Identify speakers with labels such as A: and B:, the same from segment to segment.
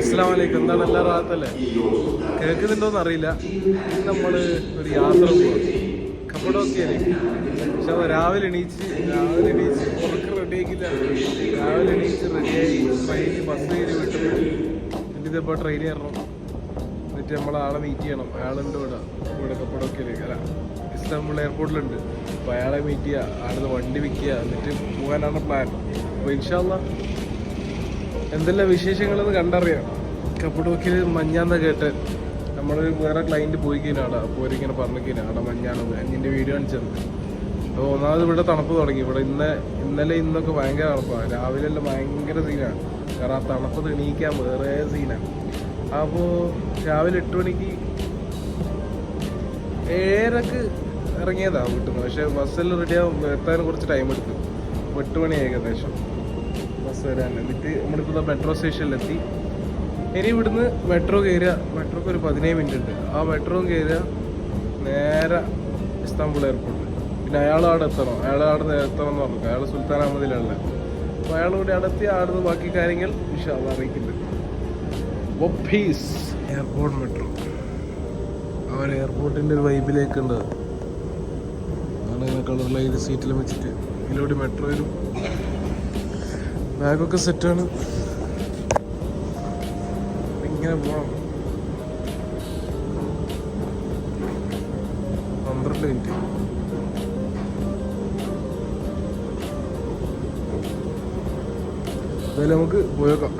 A: അസ്സലാമു അലൈക്കും. എന്താണ് എല്ലാ റാഹത്തല്ലേ? കേൾക്കുന്നുണ്ടോന്ന് അറിയില്ല. നമ്മൾ ഒരു യാത്ര പോവാം കപ്പഡോക്കിയയിൽ. പക്ഷെ രാവിലെ എണീച്ച് ഉറക്കം റെഡിയാക്കില്ല. രാവിലെ എണീച്ച് റെഡിയായി ട്രെയിനിൽ ബസ് കയറി വിട്ടു. എന്നിട്ടിപ്പോൾ ട്രെയിൻ കയറണം. എന്നിട്ട് നമ്മളാളെ മീറ്റ് ചെയ്യണം. അയാളുണ്ട് ഇവിടെ കപ്പഡോക്കിയയിൽ, അല്ല ഇസ്താംബുൾ എയർപോർട്ടിലുണ്ട്. അപ്പോൾ അയാളെ മീറ്റ് ചെയ്യുക, ആളുടെ വണ്ടി വിൽക്കുക, എന്നിട്ട് പോകാനാണ് പ്ലാൻ. അപ്പോൾ ഇൻഷാ അല്ലാ എന്തെല്ലാം വിശേഷങ്ങളെന്ന് കണ്ടറിയാം. കപ്പഡോക്കിയയിൽ മഞ്ഞാന്ന് കേട്ട് നമ്മളൊരു വേറെ ക്ലൈൻറ്റ് പോയി കഴിഞ്ഞാൽ അപ്പോൾ അവരിങ്ങനെ പറഞ്ഞു കഴിഞ്ഞാൽ അവിടെ മഞ്ഞാണെന്ന് എൻ്റെ വീഡിയോ കാണിച്ചത്. അപ്പോൾ ഒന്നാമത് ഇവിടെ തണുപ്പ് തുടങ്ങി. ഇവിടെ ഇന്നലെ ഇന്നൊക്കെ ഭയങ്കര തണുപ്പാണ്. രാവിലെ എല്ലാം ഭയങ്കര സീനാണ്. കാരണം ആ തണുപ്പ് എണീക്കാൻ വേറെ സീനാണ്. അപ്പോൾ രാവിലെ 8 മണിക്ക് 7:30 ഇറങ്ങിയതാണ് വീട്ടിൽ നിന്ന്. പക്ഷേ ബസ്സിൽ റെഡിയാകും എത്താൻ കുറച്ച് ടൈം എടുക്കും. 8 മണി ഏകദേശം ബസ് വരാൻ. എന്നിട്ട് നമ്മളിപ്പോൾ മെട്രോ സ്റ്റേഷനിലെത്തി. ഇനി ഇവിടുന്ന് മെട്രോ കയറുക. മെട്രോക്ക് ഒരു 17 മിനിറ്റ് ഉണ്ട്. ആ മെട്രോ കയറുക നേരെ ഇസ്താംബുൾ എയർപോർട്ട്. പിന്നെ അയാൾ അവിടെ എത്തണം. അയാൾ അവിടെ എത്തണം എന്ന് പറഞ്ഞു. അയാൾ സുൽത്താൻ അഹമ്മദിലുള്ള. അപ്പോൾ അയാൾ കൂടി അടത്തി അവിടുന്ന് ബാക്കി കാര്യങ്ങൾ ഇൻഷാ അല്ലാഹ് അറിയിക്കുന്നുണ്ട്. ഒപ്പീസ് എയർപോർട്ട് മെട്രോ. അവർ എയർപോർട്ടിൻ്റെ ഒരു വൈബിലേക്കുണ്ട്. അങ്ങനെ ഇങ്ങനെ കളറുള്ള ഇത് സീറ്റിലും വെച്ചിട്ട് ഇതിലൂടെ മെട്രോയിലും ബാഗൊക്കെ സെറ്റാണ്. ഇങ്ങനെ പോകണം. 12 മിനിറ്റ്. എന്തായാലും നമുക്ക് പോയേക്കാം.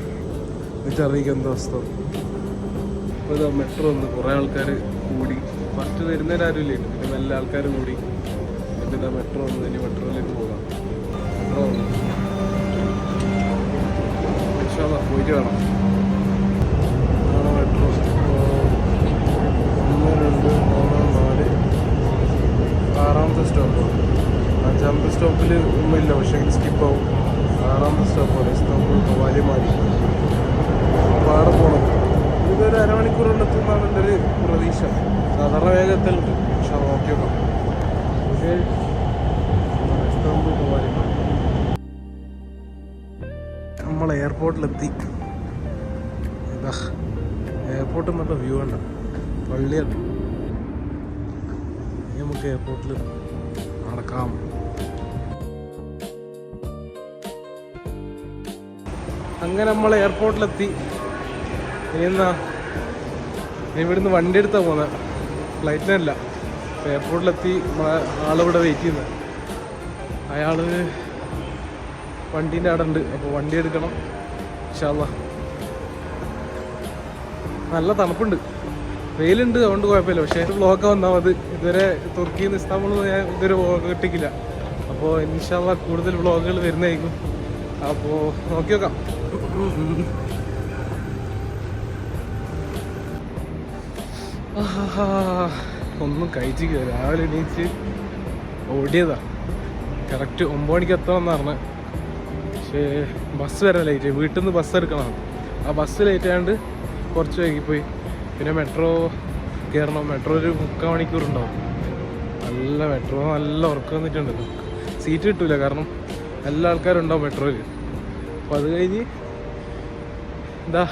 A: എന്നിട്ട് അറിയിക്കാം എന്താ അവസ്ഥ. ഇപ്പോൾ ഇതാ മെട്രോ വന്ന് കുറേ ആൾക്കാർ കൂടി. ഫസ്റ്റ് വരുന്നവരാരും ഇല്ല, പിന്നെ നല്ല ആൾക്കാർ കൂടി. എന്നിട്ട് ഇതാ മെട്രോ വന്ന് ഇനി മെട്രോയിലേക്ക് പോകാം. മെട്രോ വന്നു പോയിട്ട് വേണം. മെട്രോ 1, 2, 3, 4 6ാമത്തെ സ്റ്റോപ്പാണ്. 5ാമത്തെ സ്റ്റോപ്പിൽ ഒന്നുമില്ല, പക്ഷേ സ്കിപ്പാവും. 6ാമത്തെ സ്റ്റോപ്പാണ് ഇസ്താംബുൾ ഹവാലിമാരി. അപ്പോൾ അവിടെ പോകണം. ഇതൊരു അരമണിക്കൂർ കൊണ്ടെത്തുന്നതാണ് എൻ്റെ ഒരു പ്രതീക്ഷ. സാധാരണ വേഗത്തിലുണ്ട്. പക്ഷെ നോക്കി നോക്കാം. പക്ഷേ ഇസ്താംബുൾ ഹവാലിമാരി നമ്മൾ എയർപോർട്ടിലെത്തി. ഇതാ എയർപോർട്ടിൽ നല്ല വ്യൂ ഉണ്ട്. പള്ളിയാണ്. നമുക്ക് എയർപോർട്ടിൽ നടക്കാം. അങ്ങനെ നമ്മൾ എയർപോർട്ടിലെത്തി. ഇനിയെന്നാ ഇവിടുന്ന് വണ്ടി എടുത്താൽ പോകുന്നത്, ഫ്ലൈറ്റിനല്ല. എയർപോർട്ടിലെത്തി. നമ്മളെ ആളിവിടെ വെയിറ്റ് ചെയ്യുന്നത്. അയാൾ വണ്ടീൻ്റെ അവിടെ ഉണ്ട്. അപ്പോൾ വണ്ടി എടുക്കണം ഇൻഷാ അല്ലാഹ്. നല്ല തണുപ്പുണ്ട്, വെയിലുണ്ട്, അതുകൊണ്ട് കുഴപ്പമില്ല. പക്ഷേ വ്ളോഗ് വന്നാൽ മതി. ഇതുവരെ തുർക്കിയിൽ നിന്ന് ഇസ്താംബുളിൽ നിന്ന് ഞാൻ ഇതുവരെ വ്ളോഗ് കിട്ടിക്കില്ല. അപ്പോൾ ഇൻഷാ അല്ലാഹ് കൂടുതൽ വ്ളോഗുകൾ വരുന്നതായിരിക്കും. അപ്പോൾ നോക്കി നോക്കാം. ഒന്നും കഴിച്ചില്ല. രാവിലെ എണീച്ച് ഓടിയതാ. കറക്റ്റ് 9 മണിക്ക് എത്തണമെന്ന് പറഞ്ഞത്. പക്ഷേ ബസ് വരാൻ ലേറ്റ്. വീട്ടിൽ നിന്ന് ബസ് എടുക്കണം. ആ ബസ് ലേറ്റ് ആയതുകൊണ്ട് കുറച്ച് വൈകിപ്പോയി. പിന്നെ മെട്രോ കയറണം. മെട്രോ ഒരു 3/4 മണിക്കൂർ ഉണ്ടാവും. നല്ല മെട്രോ നല്ല ഉറക്കം വന്നിട്ടുണ്ട്. സീറ്റ് കിട്ടില്ല, കാരണം എല്ലാ ആൾക്കാരും ഉണ്ടാവും മെട്രോയിൽ. അപ്പോൾ അത് കഴിഞ്ഞ് എന്താ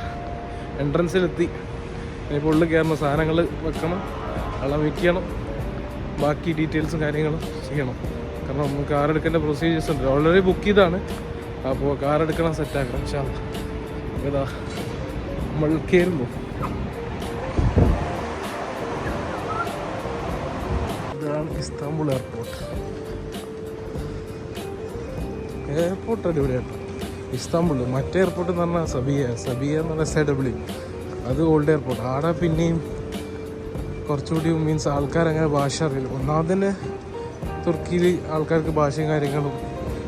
A: എൻട്രൻസിലെത്തി. ഇനിയിപ്പോൾ ഉള്ളിൽ കയറണം, സാധനങ്ങൾ വെക്കണം, വെള്ളം വയ്ക്കണം, ബാക്കി ഡീറ്റെയിൽസും കാര്യങ്ങളും ചെയ്യണം. കാരണം നമുക്ക് കാർ എടുക്കേണ്ട പ്രൊസീജിയേഴ്സ് ഉണ്ട്. ഓൾറെഡി ബുക്ക് ചെയ്താണ്. അപ്പോൾ കാർ എടുക്കണം, സെറ്റാക്കണം ഇൻഷാ അല്ലാഹ്. ഇതാ നമ്മൾ കയറുന്നു. ഇതാണ് ഇസ്താംബുൾ എയർപോർട്ട്. എയർപോർട്ട് അടിപൊളിയാണ് ഇസ്താംബുൾ. മറ്റേ എയർപോർട്ട് എന്ന് പറഞ്ഞാൽ സബിയ എന്ന് പറഞ്ഞാൽ SAW. അത് ഓൾഡ് എയർപോർട്ട്. ആടെ പിന്നെയും കുറച്ചുകൂടി മീൻസ് ആൾക്കാരങ്ങനെ ഭാഷ അറിയില്ല. ഒന്നാമത് തന്നെ തുർക്കിയിൽ ആൾക്കാർക്ക് ഭാഷയും കാര്യങ്ങളും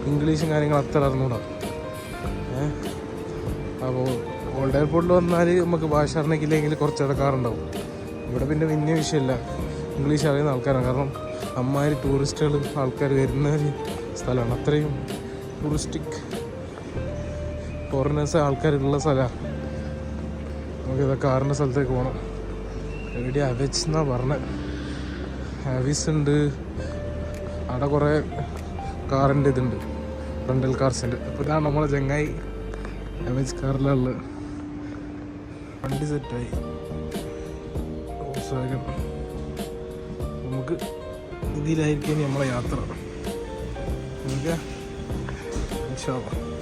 A: ഇംഗ്ലീഷും കാര്യങ്ങളും അത്ര അറിഞ്ഞൂടാ. അപ്പോൾ ഓൾഡ് എയർപോർട്ടിൽ വന്നാൽ നമുക്ക് ഭാഷ അറിഞ്ഞില്ലെങ്കിൽ കുറച്ച് ഇടക്കാറുണ്ടാവും. ഇവിടെ പിന്നെ വലിയ വിഷയമില്ല, ഇംഗ്ലീഷ് അറിയുന്ന ആൾക്കാരാണ്. കാരണം അമ്മാതിരി ടൂറിസ്റ്റുകൾ ആൾക്കാർ വരുന്ന ഒരു സ്ഥലമാണ്. അത്രയും ടൂറിസ്റ്റിക് ഫോറിനേഴ്സ് ആൾക്കാരുള്ള സ്ഥലമാണ്. നമുക്കിതൊക്കെ കാറിൻ്റെ സ്ഥലത്തേക്ക് പോകണം. എവിടെ അവെച്ച് എന്നാണ് പറഞ്ഞത്. ഹാവിസ് ഉണ്ട് അവിടെ, കുറേ കാറിൻ്റെ ഇതുണ്ട്, റെൻ്റൽ കാർസ് ഉണ്ട്. അപ്പോൾ ഇതാണ് നമ്മളെ ചങ്ങായി അവെച്ച് കാറിലുള്ളത്. വണ്ടി സെറ്റായി. നമുക്ക് ഇതിലായിരിക്കും നമ്മളെ യാത്ര. ഓക്കെ, ഇൻഷാ അല്ലാഹ്.